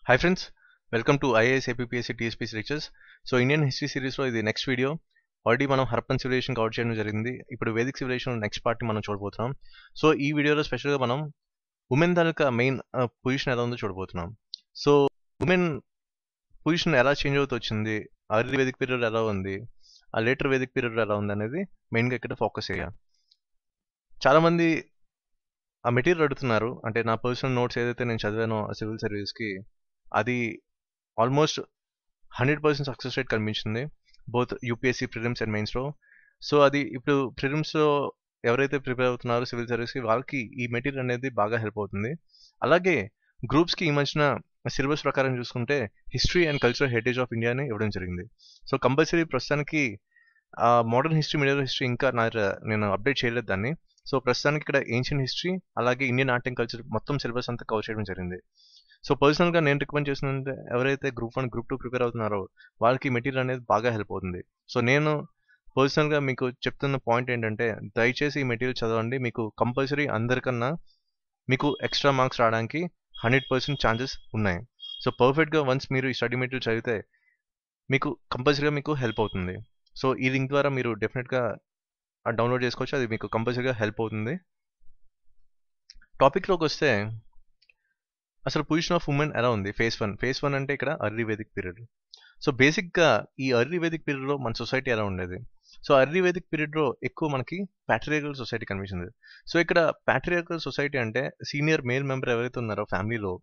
Hi friends, welcome to IAS APPSC TSPC lectures. So Indian history సిరీస్లో ఇది next video. Already మనం Harappan civilisation cover చేయడం జరిగింది. ఇప్పుడు వేదిక్ సివిలైజేషన్ నెక్స్ట్ పార్ట్ మనం చూడబోతున్నాం. సో ఈ వీడియోలో స్పెషల్గా మనం ఉమెన్ తాలూకా మెయిన్ పొజిషన్ ఎలా ఉందో చూడబోతున్నాం. సో ఉమెన్ పొజిషన్ ఎలా చేంజ్ అవుతూ వచ్చింది, అర్లీ వేదిక్ పీరియడ్ ఎలా ఉంది, ఆ లేటర్ వేదిక్ పీరియడ్ ఎలా ఉంది అనేది మెయిన్గా ఇక్కడ ఫోకస్ చేయాలి. చాలామంది ఆ మెటీరియల్ అడుగుతున్నారు, అంటే నా పర్సనల్ నోట్స్ ఏదైతే నేను చదివానో సివిల్ సర్వీస్కి అది ఆల్మోస్ట్ 100% సక్సెస్ రేట్ కనిపించింది బోత్ యూపీఎస్సీ ప్రిలిమ్స్ అండ్ మెయిన్స్లో. సో అది ఇప్పుడు ప్రిలిమ్స్లో ఎవరైతే ప్రిపేర్ అవుతున్నారో సివిల్ సర్వీస్కి వాళ్ళకి ఈ మెటీరియల్ అనేది బాగా హెల్ప్ అవుతుంది. అలాగే గ్రూప్స్కి ఈ మధ్యన సిలబస్ ప్రకారం చూసుకుంటే history and cultural heritage of ఇండియాని ఇవ్వడం జరిగింది. సో కంపల్సరీ ప్రస్తుతానికి మోడర్న్ హిస్టరీ, మిడియల్ హిస్టరీ ఇంకా నేను అప్డేట్ చేయలేదు దాన్ని. సో ప్రస్తుతానికి ఇక్కడ ఏన్షియన్ హిస్టరీ అలాగే ఇండియన్ ఆర్ట్ అండ్ కల్చర్ మొత్తం సిలబస్ అంతా కవర్ చేయడం జరిగింది. సో పర్సనల్గా నేను రికమెండ్ చేస్తుందంటే ఎవరైతే గ్రూప్ 1 గ్రూప్ 2 ప్రిపేర్ అవుతున్నారో వాళ్ళకి మెటీరియల్ అనేది బాగా హెల్ప్ అవుతుంది. సో నేను పర్సనల్గా మీకు చెప్తున్న పాయింట్ ఏంటంటే దయచేసి ఈ మెటీరియల్ చదవండి. మీకు కంపల్సరీ అందరికన్నా మీకు ఎక్స్ట్రా మార్క్స్ రావడానికి 100% ఛాన్సెస్ ఉన్నాయి. సో పర్ఫెక్ట్గా వన్స్ మీరు ఈ స్టడీ మెటీరియల్ చదివితే మీకు కంపల్సరీగా మీకు హెల్ప్ అవుతుంది. సో ఈ లింక్ ద్వారా మీరు డెఫినెట్గా డౌన్లోడ్ చేసుకోవచ్చు, అది మీకు కంపల్సరీగా హెల్ప్ అవుతుంది. టాపిక్లోకి వస్తే అసలు పొజిషన్ ఆఫ్ ఉమెన్ ఎలా ఉంది. ఫేజ్ వన్ అంటే ఇక్కడ అర్లీ వేదిక్ పీరియడ్. సో బేసిక్గా ఈ అర్లీ వేదిక్ పీరియడ్లో మన సొసైటీ ఎలా ఉండేది. సో అర్లీ వేదిక్ పీరియడ్లో ఎక్కువ మనకి ప్యాట్రియార్కల్ సొసైటీ కనిపించింది. సో ఇక్కడ ప్యాట్రియార్కల్ సొసైటీ అంటే సీనియర్ మేల్ మెంబర్ ఎవరైతే ఉన్నారో ఫ్యామిలీలో,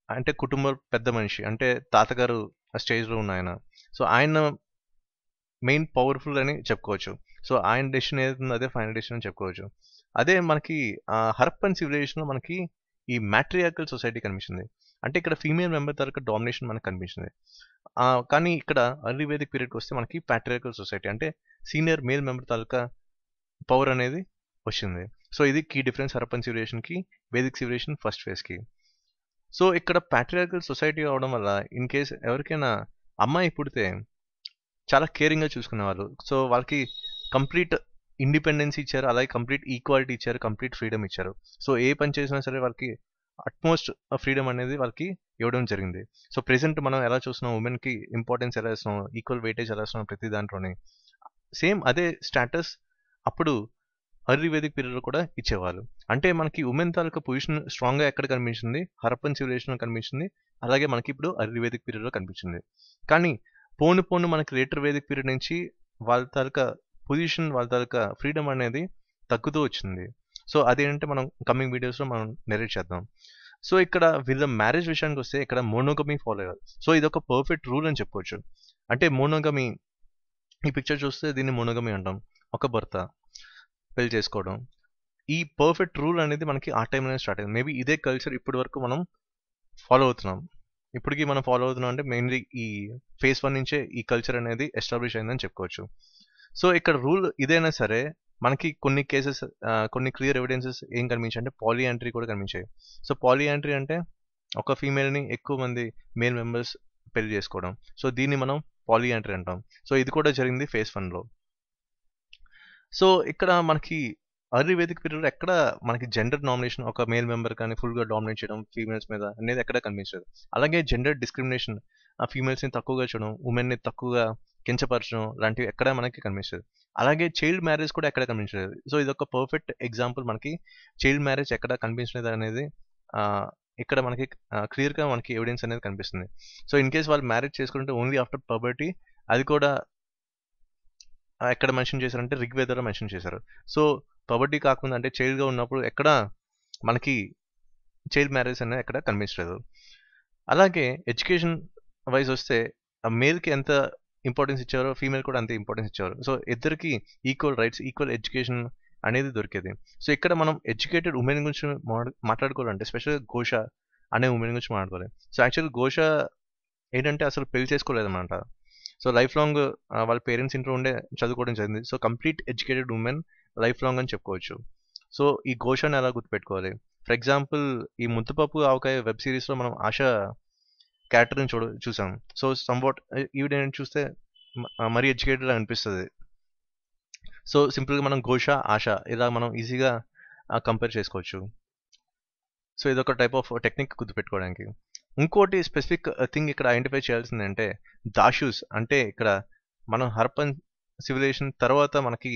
అంటే కుటుంబ పెద్ద మనిషి, అంటే తాతగారు ఆ స్టేజ్లో ఉన్న ఆయన, సో ఆయన మెయిన్ పవర్ఫుల్ అని చెప్పుకోవచ్చు. సో ఆయన డెసిషన్ ఏదైతుందో అదే ఫైనల్ డెసిషన్ అని చెప్పుకోవచ్చు. అదే మనకి హరప్పన్ సివిలైజేషన్లో మనకి ఈ మ్యాట్రియార్కల్ సొసైటీ కనిపించింది. అంటే ఇక్కడ ఫీమేల్ మెంబర్ తాలూకా డామినేషన్ మనకు కనిపించింది. కానీ ఇక్కడ అర్లీ వేదిక్ పీరియడ్కి వస్తే మనకి ప్యాట్రియార్కల్ సొసైటీ అంటే సీనియర్ మేల్ మెంబర్ తాలూకా పవర్ అనేది వచ్చింది. సో ఇది కీ డిఫరెన్స్ హరప్పన్ సివిలైజేషన్కి వేదిక్ సివిలైజేషన్ ఫస్ట్ ఫేజ్కి. సో ఇక్కడ ప్యాట్రియార్కల్ సొసైటీ అవడం వల్ల ఇన్ కేస్ ఎవరికైనా అమ్మాయి పుడితే చాలా కేరింగ్గా చూసుకునేవాళ్ళు. సో వాళ్ళకి కంప్లీట్ ఇండిపెండెన్స్ ఇచ్చారు, అలాగే కంప్లీట్ ఈక్వాలిటీ ఇచ్చారు, కంప్లీట్ ఫ్రీడమ్ ఇచ్చారు. సో ఏ పని చేసినా సరే వాళ్ళకి అట్మోస్ట్ ఫ్రీడమ్ అనేది వాళ్ళకి ఇవ్వడం జరిగింది. సో ప్రెసెంట్ మనం ఎలా చూస్తున్నాం, ఉమెన్కి ఇంపార్టెన్స్ ఎలా ఇస్తున్నాం, ఈక్వల్ వెయిటేజ్ ఎలా ఇస్తున్నాం ప్రతి దాంట్లోనే, సేమ్ అదే స్టాటస్ అప్పుడు అర్లీ వేదిక్ పీరియడ్లో కూడా ఇచ్చేవాళ్ళు. అంటే మనకి ఉమెన్ తాలూకా పొజిషన్ స్ట్రాంగ్గా ఎక్కడ కనిపించింది, హరప్పన్ సివిలైజేషన్లో కనిపించింది, అలాగే మనకి ఇప్పుడు అర్లీ వేదిక్ పీరియడ్లో కనిపించింది. కానీ పోను మనకి లేటర్ వేదిక్ పీరియడ్ నుంచి వాళ్ళ తాలూకా పొజిషన్, వాళ్ళ తాలూకా ఫ్రీడమ్ అనేది తగ్గుతూ వచ్చింది. సో అదేంటంటే మనం కమింగ్ వీడియోస్లో మనం నెరేట్ చేద్దాం. సో ఇక్కడ వీళ్ళ మ్యారేజ్ విషయానికి వస్తే ఇక్కడ మోనోగమీ ఫాలో అయ్యారు. సో ఇది ఒక పర్ఫెక్ట్ రూల్ అని చెప్పుకోవచ్చు. అంటే మోనోగమీ, ఈ పిక్చర్ చూస్తే దీన్ని మోనోగమీ అంటాం, ఒక భర్త పెళ్లి చేసుకోవడం. ఈ పర్ఫెక్ట్ రూల్ అనేది మనకి ఆ టైంలోనే స్టార్ట్ అయింది. మేబీ ఇదే కల్చర్ ఇప్పటి వరకు మనం ఫాలో అవుతున్నాం. ఇప్పటికీ మనం ఫాలో అవుతున్నాం అంటే మెయిన్లీ ఈ ఫేజ్ 1 నుంచే ఈ కల్చర్ అనేది ఎస్టాబ్లిష్ అయిందని చెప్పుకోవచ్చు. సో ఇక్కడ రూల్ ఇదైనా సరే మనకి కొన్ని కేసెస్, కొన్ని క్లియర్ ఎవిడెన్సెస్ ఏం కనిపించాయి అంటే పాలియాంట్రీ కూడా కనిపించాయి. సో పాలియాంట్రీ అంటే ఒక ఫీమేల్ని ఎక్కువ మంది మేల్ మెంబర్స్ పెళ్లి చేసుకోవడం. సో దీన్ని మనం పాలియాంట్రీ అంటాం. సో ఇది కూడా జరిగింది ఫేజ్ 1లో. సో ఇక్కడ మనకి అర్లీ వేదిక్ పీరియడ్లో ఎక్కడ మనకి జెండర్ నామినేషన్, ఒక మేల్ మెంబర్ కానీ ఫుల్గా డామినేట్ చేయడం ఫీమేల్స్ మీద అనేది ఎక్కడ కనిపించదు. అలాగే జెండర్ డిస్క్రిమినేషన్, ఆ ఫీమేల్స్ని తక్కువగా చూడడం, ఉమెన్ని తక్కువగా కించపరచడం లాంటివి ఎక్కడ మనకి కనిపించదు. అలాగే చైల్డ్ మ్యారేజ్ కూడా ఎక్కడ కనిపించలేదు. సో ఇది ఒక పర్ఫెక్ట్ ఎగ్జాంపుల్, మనకి చైల్డ్ మ్యారేజ్ ఎక్కడ కనిపించలేదు అనేది ఇక్కడ మనకి క్లియర్గా మనకి ఎవిడెన్స్ అనేది కనిపిస్తుంది. సో ఇన్ కేస్ వాళ్ళు మ్యారేజ్ చేసుకుంటే ఓన్లీ ఆఫ్టర్ పబర్టీ, అది కూడా ఎక్కడ మెన్షన్ చేశారంటే రిగ్వేదలో మెన్షన్ చేశారు. సో పబర్టీ కాకుండా అంటే చైల్డ్గా ఉన్నప్పుడు ఎక్కడ మనకి చైల్డ్ మ్యారేజ్ అనేది ఎక్కడ కనిపించలేదు. అలాగే ఎడ్యుకేషన్ వైజ్ వస్తే మేల్కి ఎంత ఇంపార్టెన్స్ ఇచ్చారో ఫీమేల్ కూడా అంతే ఇంపార్టెన్స్ ఇచ్చారు. సో ఇద్దరికి ఈక్వల్ రైట్స్, ఈక్వల్ ఎడ్యుకేషన్ అనేది దొరికేది. సో ఇక్కడ మనం ఎడ్యుకేటెడ్ ఉమెన్ గురించి మాట్లాడుకోవాలంటే స్పెషల్గా ఘోష అనే ఉమెన్ గురించి మాట్లాడుకోవాలి. సో యాక్చువల్ ఘోష ఏంటంటే అసలు పెళ్లి చేసుకోలేదన్నమాట. సో లైఫ్ లాంగ్ వాళ్ళ పేరెంట్స్ ఇంట్లో ఉండే చదువుకోవడం జరిగింది. So complete educated women life long అని చెప్పుకోవచ్చు. సో ఈ ఘోషని ఎలా గుర్తుపెట్టుకోవాలి, ఫర్ ఎగ్జాంపుల్ ఈ ముద్దపప్పు ఆవకాయ వెబ్ సిరీస్లో మనం ఆశ క్యారెక్టర్ని చూసాం. సో సంవాట్ ఈవిడ చూస్తే మరీ ఎడ్యుకేటెడ్ అనిపిస్తుంది. సో సింపుల్గా మనం ఘోష, ఆశ ఇలా మనం ఈజీగా కంపేర్ చేసుకోవచ్చు. సో ఇదొక టైప్ ఆఫ్ టెక్నిక్ గుర్తుపెట్టుకోవడానికి. ఇంకోటి స్పెసిఫిక్ థింగ్ ఇక్కడ ఐడెంటిఫై చేయాల్సింది అంటే దాషూస్ అంటే ఇక్కడ మనం హరప్పన్ సివిలైజేషన్ తర్వాత మనకి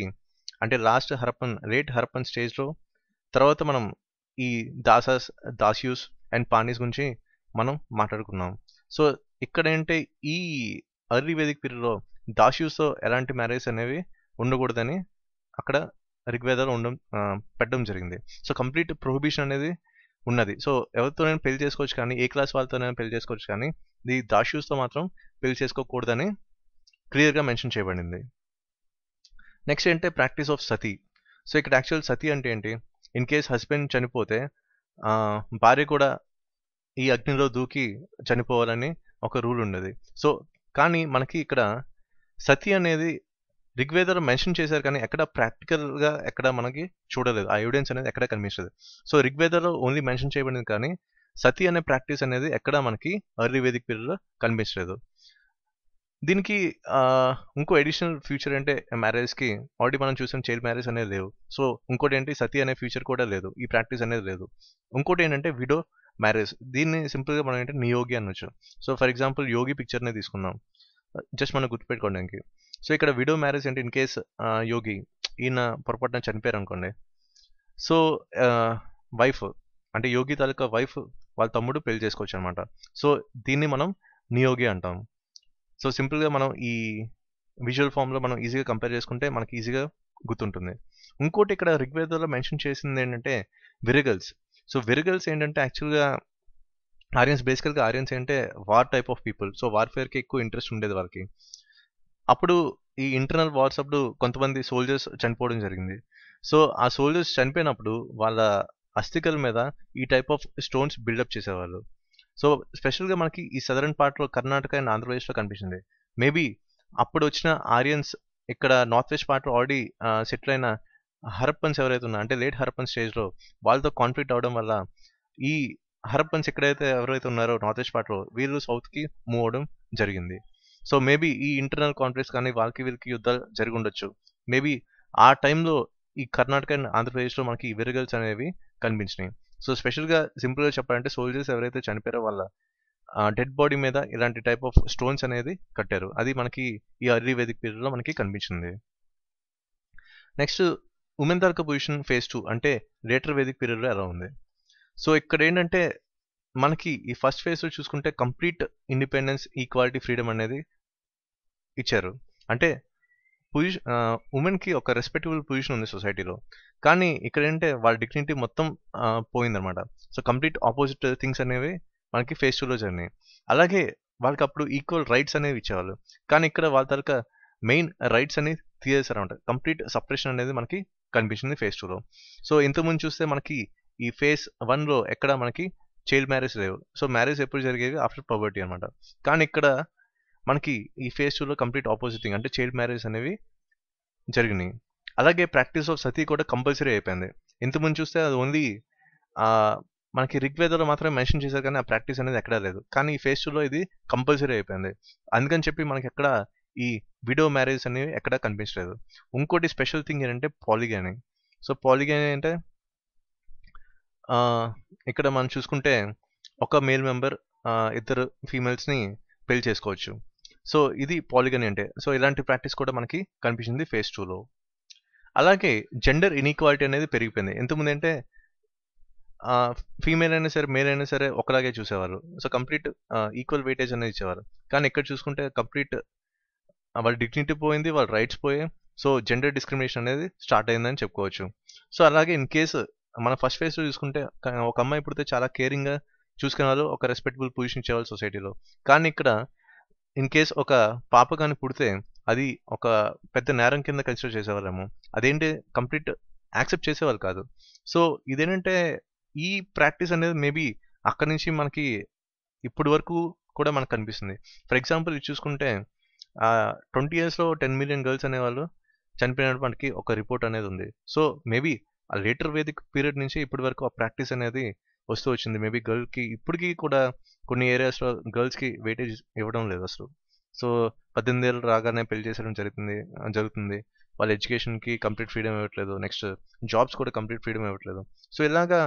అంటే లాస్ట్ హరప్పన్ లేట్ హరప్పన్ స్టేజ్లో తర్వాత మనం ఈ దాస్యూస్ అండ్ పానీస్ గురించి మనం మాట్లాడుకున్నాం. సో ఇక్కడ ఏంటంటే ఈ ఎర్లీ వేదిక్ పీరియడ్లో దాస్యూస్తో ఎలాంటి మ్యారేజ్ అనేవి ఉండకూడదని అక్కడ ఋగ్వేదాలు పెట్టడం జరిగింది. సో కంప్లీట్ ప్రొహిబిషన్ అనేది ఉన్నది. సో ఎవరితోనైనా పెళ్లి చేసుకోవచ్చు కానీ ఏ క్లాస్ వాళ్ళతోనైనా పెళ్లి చేసుకోవచ్చు కానీ ఈ దాస్యూస్తో మాత్రం పెళ్లి చేసుకోకూడదని క్లియర్గా మెన్షన్ చేయబడింది. నెక్స్ట్ ఏంటంటే ప్రాక్టీస్ ఆఫ్ సతీ. సో ఇక్కడ యాక్చువల్ సతీ అంటే ఏంటి, ఇన్ కేస్ హస్బెండ్ చనిపోతే భార్య కూడా ఈ అగ్నిలో దూకి చనిపోవాలని ఒక రూల్ ఉండేది. సో కానీ మనకి ఇక్కడ సతీ అనేది ఋగ్వేదాలు మెన్షన్ చేశారు కానీ ఎక్కడ ప్రాక్టికల్గా ఎక్కడ మనకి చూడలేదు, ఆ ఎవిడెన్స్ అనేది ఎక్కడ కనిపించలేదు. సో ఋగ్వేదాలో ఓన్లీ మెన్షన్ చేయబడింది కానీ సతీ అనే ప్రాక్టీస్ అనేది ఎక్కడ మనకి ఎర్లీ వేదిక్ పీరియడ్లో కనిపించలేదు. దీనికి ఇంకో అడిషనల్ ఫ్యూచర్ అంటే మ్యారేజ్కి ఆల్రెడీ మనం చూసిన చైల్డ్ మ్యారేజ్ అనేది లేవు. సో ఇంకోటి ఏంటి సతీ అనే ఫ్యూచర్ కూడా లేదు, ఈ ప్రాక్టీస్ అనేది లేదు. ఇంకోటి ఏంటంటే విడో మ్యారేజ్. దీన్ని సింపుల్గా మనం ఏంటంటే నియోగి అనొచ్చు. సో ఫర్ ఎగ్జాంపుల్ యోగి పిక్చర్నే తీసుకుందాం జస్ట్ మనం గుర్తుపెట్టుకోవడానికి. సో ఇక్కడ విడో మ్యారేజ్ అంటే ఇన్ కేస్ యోగి ఈయన పొరపాటున చనిపోయారు అనుకోండి, సో వైఫ్ అంటే యోగి తాలూకా వైఫ్ వాళ్ళ తమ్ముడు పెళ్లి చేసుకోవచ్చు అనమాట. సో దీన్ని మనం నియోగి అంటాం. సో సింపుల్గా మనం ఈ విజువల్ ఫామ్లో మనం ఈజీగా కంపేర్ చేసుకుంటే మనకి ఈజీగా గుర్తుంటుంది. ఇంకోటి ఇక్కడ ఋగ్వేదంలో మెన్షన్ చేసింది ఏంటంటే విరిగల్స్. సో విరిగల్స్ ఏంటంటే యాక్చువల్గా ఆర్యన్స్, బేసికల్గా ఆర్యన్స్ ఏంటంటే war type of people. So వార్ఫేర్కి ఎక్కువ ఇంట్రెస్ట్ ఉండేది వాళ్ళకి. అప్పుడు ఈ ఇంటర్నల్ వార్స్ అప్పుడు కొంతమంది సోల్జర్స్ చనిపోవడం జరిగింది. సో ఆ సోల్జర్స్ చనిపోయినప్పుడు వాళ్ళ అస్థికల మీద ఈ టైప్ ఆఫ్ స్టోన్స్ బిల్డప్ చేసేవాళ్ళు. సో స్పెషల్గా మనకి ఈ సదరన్ పార్ట్లో కర్ణాటక అండ్ ఆంధ్రప్రదేశ్లో కనిపించింది. మేబీ అప్పుడు వచ్చిన ఆర్యన్స్ ఇక్కడ నార్త్ వెస్ట్ పార్ట్లో ఆల్రెడీ సెటిల్ అయిన హరప్పన్స్ ఎవరైతే ఉన్నా అంటే లేట్ హరప్పన్ స్టేజ్లో వాళ్ళతో కాన్ఫ్లిక్ట్ అవడం వల్ల ఈ హరప్పన్స్ ఎక్కడైతే ఎవరైతే ఉన్నారో నార్త్ వెస్ట్ పార్ట్లో వీళ్ళు సౌత్కి మూవ్ అవడం జరిగింది. సో మేబీ ఈ ఇంటర్నల్ కాన్ఫ్లిక్ట్స్ కానీ వాళ్ళకి వీళ్ళకి యుద్ధాలు జరిగి ఉండొచ్చు. మేబీ ఆ టైంలో ఈ కర్ణాటక అండ్ ఆంధ్రప్రదేశ్లో మనకి ఈ విరిగల్స్ అనేవి కనిపించినాయి. సో స్పెషల్గా సింపుల్గా చెప్పాలంటే సోల్జర్స్ ఎవరైతే చనిపోయారో వాళ్ళ డెడ్ బాడీ మీద ఇలాంటి టైప్ ఆఫ్ స్టోన్స్ అనేది కట్టారు. అది మనకి ఈ ఎర్లీ వేదిక్ పీరియడ్లో మనకి కనిపించింది. నెక్స్ట్ ఉమెన్ తాలూకా పొజిషన్ ఫేజ్ 2 అంటే లేటర్ వేదిక్ పీరియడ్లో ఎలా ఉంది. సో ఇక్కడ ఏంటంటే మనకి ఈ ఫస్ట్ ఫేజ్లో చూసుకుంటే కంప్లీట్ ఇండిపెండెన్స్, ఈక్వాలిటీ, ఫ్రీడమ్ అనేది ఇచ్చారు. అంటే ఉమెన్కి ఒక రెస్పెక్టబుల్ పొజిషన్ ఉంది సొసైటీలో. కానీ ఇక్కడ ఏంటంటే వాళ్ళ డిగ్నిటీ మొత్తం పోయిందనమాట. సో కంప్లీట్ ఆపోజిట్ థింగ్స్ అనేవి మనకి ఫేజ్ 2లో జరిగినాయి. అలాగే వాళ్ళకి అప్పుడు ఈక్వల్ రైట్స్ అనేవి ఇచ్చేవాళ్ళు. కానీ ఇక్కడ వాళ్ళ తరక మెయిన్ రైట్స్ అనేవి తీసేశారనమాట. కంప్లీట్ సపరేషన్ అనేది మనకి కనిపించింది ఫేజ్ 2లో. సో ఇంతకుముందు చూస్తే మనకి ఈ ఫేజ్ 1లో ఎక్కడ మనకి చైల్డ్ మ్యారేజ్ లేవు. సో మ్యారేజ్ ఎప్పుడు జరిగేవి ఆఫ్టర్ పవర్టీ అనమాట. కానీ ఇక్కడ మనకి ఈ ఫేజ్ 2లో కంప్లీట్ ఆపోజిట్ థింగ్ అంటే చైల్డ్ మ్యారేజ్ అనేవి జరిగినాయి. అలాగే ప్రాక్టీస్ ఆఫ్ సతీ కూడా కంపల్సరీ అయిపోయింది. ఇంతకుముందు చూస్తే అది ఓన్లీ మనకి ఋగ్వేదంలో మాత్రమే మెన్షన్ చేశారు కానీ ఆ ప్రాక్టీస్ అనేది ఎక్కడా లేదు. కానీ ఈ ఫేజ్ 2లో ఇది కంపల్సరీ అయిపోయింది. అందుకని చెప్పి మనకి ఎక్కడ ఈ విడో మ్యారేజ్ అనేవి ఎక్కడా కనిపించలేదు. ఇంకోటి స్పెషల్ థింగ్ ఏంటంటే పాలిగనీ. సో పాలిగనీ అంటే ఇక్కడ మనం చూసుకుంటే ఒక మేల్ మెంబర్ ఇద్దరు ఫీమేల్స్ని పెళ్లి చేసుకోవచ్చు. సో ఇది పాలిగనీ అంటే. సో ఇలాంటి ప్రాక్టీస్ కూడా మనకి కనిపించింది ఫేజ్ 2లో. అలాగే జెండర్ ఇన్ఈక్వాలిటీ అనేది పెరిగిపోయింది. ఎంతమంది అంటే ఫీమేల్ అయినా సరే మేల్ అయినా సరే ఒకలాగే చూసేవారు. సో కంప్లీట్ ఈక్వల్ వెయిటేజ్ అనేది ఇచ్చేవారు. కానీ ఇక్కడ చూసుకుంటే కంప్లీట్ వాళ్ళ డిగ్నిటీ పోయింది, వాళ్ళ రైట్స్ పోయాయి. సో జెండర్ డిస్క్రిమినేషన్ అనేది స్టార్ట్ అయిందని చెప్పుకోవచ్చు. సో అలాగే ఇన్ కేసు మన ఫస్ట్ ఫేజ్లో చూసుకుంటే ఒక అమ్మాయి పుడితే చాలా కేరింగ్గా చూసుకునే వాళ్ళు, ఒక రెస్పెక్టబుల్ పొజిషన్ ఇచ్చేవాళ్ళు సొసైటీలో. కానీ ఇక్కడ ఇన్ కేస్ ఒక పాప కానీ పుడితే అది ఒక పెద్ద నేరం కింద కన్సిడర్ చేసేవాళ్ళేమో. అదేంటి కంప్లీట్ యాక్సెప్ట్ చేసేవాళ్ళు కాదు. సో ఇదేంటంటే ఈ ప్రాక్టీస్ అనేది మేబీ అక్కడి నుంచి మనకి ఇప్పటి వరకు కూడా మనకు కనిపిస్తుంది. ఫర్ ఎగ్జాంపుల్ ఇది చూసుకుంటే 20 yearsలో 10 million గర్ల్స్ అనేవాళ్ళు చనిపోయినట్టు మనకి ఒక రిపోర్ట్ అనేది ఉంది. సో మేబీ ఆ లేటర్ వేదిక్ పీరియడ్ నుంచి ఇప్పటి వరకు ఆ ప్రాక్టీస్ అనేది వస్తూ వచ్చింది. మేబీ గర్ల్కి ఇప్పటికీ కూడా కొన్ని ఏరియాస్లో గర్ల్స్కి వెయిటేజ్ ఇవ్వడం లేదు అసలు. సో 18 ఏళ్ళు రాగానే పెళ్లి చేసేయడం జరుగుతుంది. వాళ్ళ ఎడ్యుకేషన్కి కంప్లీట్ ఫ్రీడమ్ ఇవ్వట్లేదు. నెక్స్ట్ జాబ్స్ కూడా కంప్లీట్ ఫ్రీడమ్ ఇవ్వట్లేదు. సో ఇలాగా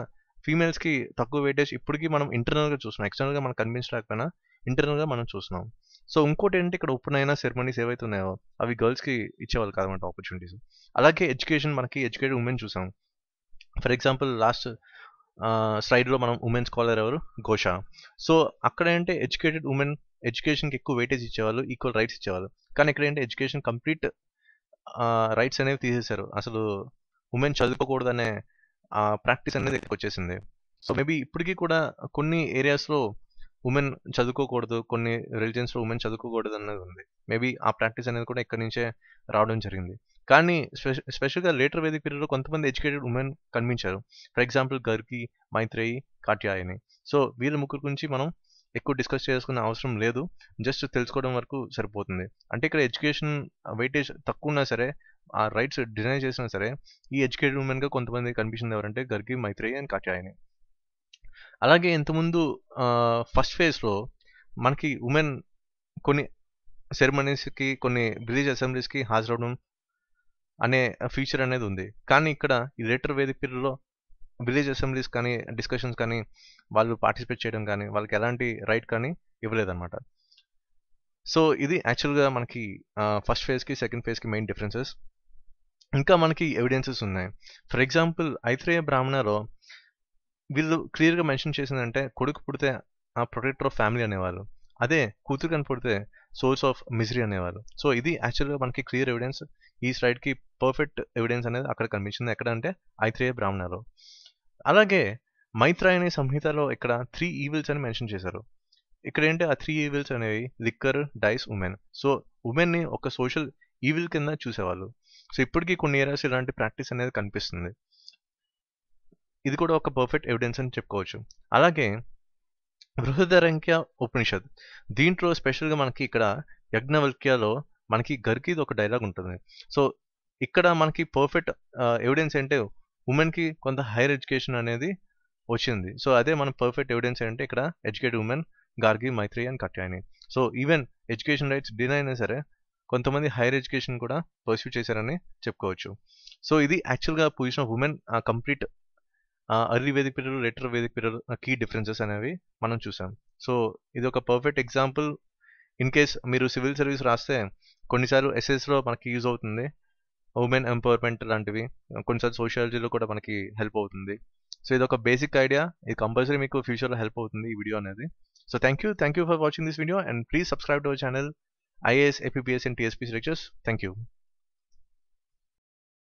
ఫీమేల్స్కి తక్కువ వెయిటేజ్ ఇప్పటికీ మనం ఇంటర్నల్గా చూస్తున్నాం, ఎక్స్టర్నల్గా మనకు కనిపించలేకపోయినా ఇంటర్నల్గా మనం చూస్తున్నాం. సో ఇంకోటి ఏంటి, ఇక్కడ ఉపనయన సెరమనీస్ ఏవైతే ఉన్నాయో అవి గర్ల్స్కి ఇచ్చేవాళ్ళు కాదన్నమాట ఆపర్చునిటీస్. అలాగే ఎడ్యుకేషన్, మనకి ఎడ్యుకేటెడ్ ఉమెన్ చూసాం. ఫర్ ఎగ్జాంపుల్ లాస్ట్ స్లైడ్లో మనం ఉమెన్ స్కాలర్ ఎవరు, ఘోష. సో అక్కడ ఏంటంటే ఎడ్యుకేటెడ్ ఉమెన్ ఎడ్యుకేషన్కి ఎక్కువ వెయిటేజ్ ఇచ్చేవాళ్ళు, ఈక్వల్ రైట్స్ ఇచ్చేవాళ్ళు. కానీ ఇక్కడ ఏంటి ఎడ్యుకేషన్ కంప్లీట్ రైట్స్ అనేవి తీసేశారు. అసలు ఉమెన్ చదువుకోకూడదనే ప్రాక్టీస్ అనేది ఎక్కువ వచ్చేసింది. సో మేబీ ఇప్పటికీ కూడా కొన్ని ఏరియాస్లో ఉమెన్ చదువుకోకూడదు, కొన్ని రిలీజియన్స్లో ఉమెన్ చదువుకోకూడదు అనేది ఉంది. మేబీ ఆ ప్రాక్టీస్ అనేది కూడా ఇక్కడి నుంచే రావడం జరిగింది. కానీ స్పెషల్గా లేటర్ వేదిక పీరియడ్లో కొంతమంది ఎడ్యుకేటెడ్ ఉమెన్ కనిపించారు. For example Gargi, Maitreyi, Katyayani. So వీళ్ళ ముగ్గురు గురించి మనం ఎక్కువ డిస్కస్ చేసుకునే అవసరం లేదు, జస్ట్ తెలుసుకోవడం వరకు సరిపోతుంది. అంటే ఇక్కడ ఎడ్యుకేషన్ వెయిటేజ్ తక్కువ ఉన్నా సరే, ఆ రైట్స్ డినై చేసినా సరే, ఈ ఎడ్యుకేటెడ్ ఉమెన్గా కొంతమంది కనిపించింది ఎవరంటే గర్గి, మైత్రేయి అండ్ కాత్యాయని. అలాగే ఇంతకుముందు ఫస్ట్ ఫేజ్లో మనకి ఉమెన్ కొన్ని సెరమనీస్కి, కొన్ని విలేజ్ అసెంబ్లీస్కి హాజరవడం అనే ఫీచర్ అనేది ఉంది. కానీ ఇక్కడ ఈ లేటర్ వేదిక పీరియడ్లో విలేజ్ అసెంబ్లీస్ కానీ, డిస్కషన్స్ కానీ, వాళ్ళు పార్టిసిపేట్ చేయడం కానీ, వాళ్ళకి ఎలాంటి రైట్ కానీ ఇవ్వలేదన్నమాట. సో ఇది యాక్చువల్గా మనకి ఫస్ట్ ఫేజ్కి సెకండ్ ఫేజ్కి మెయిన్ డిఫరెన్సెస్. ఇంకా మనకి ఎవిడెన్సెస్ ఉన్నాయి. ఫర్ ఎగ్జాంపుల్ ఐత్రేయ బ్రాహ్మణలో వీళ్ళు క్లియర్గా మెన్షన్ చేసిందంటే కొడుకు పుడితే ఆ ప్రొటెక్టర్ ఆఫ్ ఫ్యామిలీ అనేవాళ్ళు, అదే కూతురు కని పుడితే సోర్స్ ఆఫ్ మిజరీ అనేవాళ్ళు. సో ఇది యాక్చువల్గా మనకి క్లియర్ ఎవిడెన్స్. ఈ స్లైడ్కి పర్ఫెక్ట్ ఎవిడెన్స్ అనేది అక్కడ కనిపించింది. ఎక్కడ అంటే ఐత్రేయ బ్రాహ్మణలో. అలాగే మైత్రాయని సంహితలో ఇక్కడ 3 ఈవిల్స్ అని మెన్షన్ చేశారు. ఇక్కడ ఏంటి ఆ 3 ఈవిల్స్ అనేవి లిక్కర్, డైస్, ఉమెన్. సో ఉమెన్ని ఒక సోషల్ ఈవిల్ కింద చూసేవాళ్ళు. సో ఇప్పటికీ కొన్ని ఏరియాస్ ఇలాంటి ప్రాక్టీస్ అనేది కనిపిస్తుంది. ఇది కూడా ఒక పర్ఫెక్ట్ ఎవిడెన్స్ అని చెప్పుకోవచ్చు. అలాగే బృహదరంక్య ఉపనిషత్, దీంట్లో స్పెషల్గా మనకి ఇక్కడ యజ్ఞవల్క్యలో మనకి గర్గిది ఒక డైలాగ్ ఉంటుంది. సో ఇక్కడ మనకి పర్ఫెక్ట్ ఎవిడెన్స్ ఏంటంటే ఉమెన్కి కొంత హైయర్ ఎడ్యుకేషన్ అనేది వచ్చింది. సో అదే మన పర్ఫెక్ట్ ఎవిడెన్స్ ఏంటంటే ఇక్కడ educated women Gargi, Maitreyi and Katyayani. So even education rights deny అయినా సరే కొంతమంది హైయర్ ఎడ్యుకేషన్ కూడా పర్స్యూ చేశారని చెప్పుకోవచ్చు. సో ఇది యాక్చువల్గా position of women complete early వేదిక పీరియడ్, లేటర్ వేదిక పీరియడ్ కీ డిఫరెన్సెస్ అనేవి మనం చూసాం. సో ఇది ఒక పర్ఫెక్ట్ ఎగ్జాంపుల్. ఇన్ కేస్ మీరు సివిల్ సర్వీస్ రాస్తే కొన్నిసార్లు ఎస్ఎస్లో మనకి యూజ్ అవుతుంది, ఉమెన్ ఎంపవర్మెంట్ లాంటివి. కొన్నిసార్లు సోషియాలజీలో కూడా మనకి హెల్ప్ అవుతుంది. సో ఇది ఒక బేసిక్ ఐడియా, ఇది కంపల్సరీ మీకు ఫ్యూచర్లో హెల్ప్ అవుతుంది ఈ వీడియో అనేది. So thank you for watching this video and please subscribe to our channel IAS, APPS and TSPC lectures. Thank you.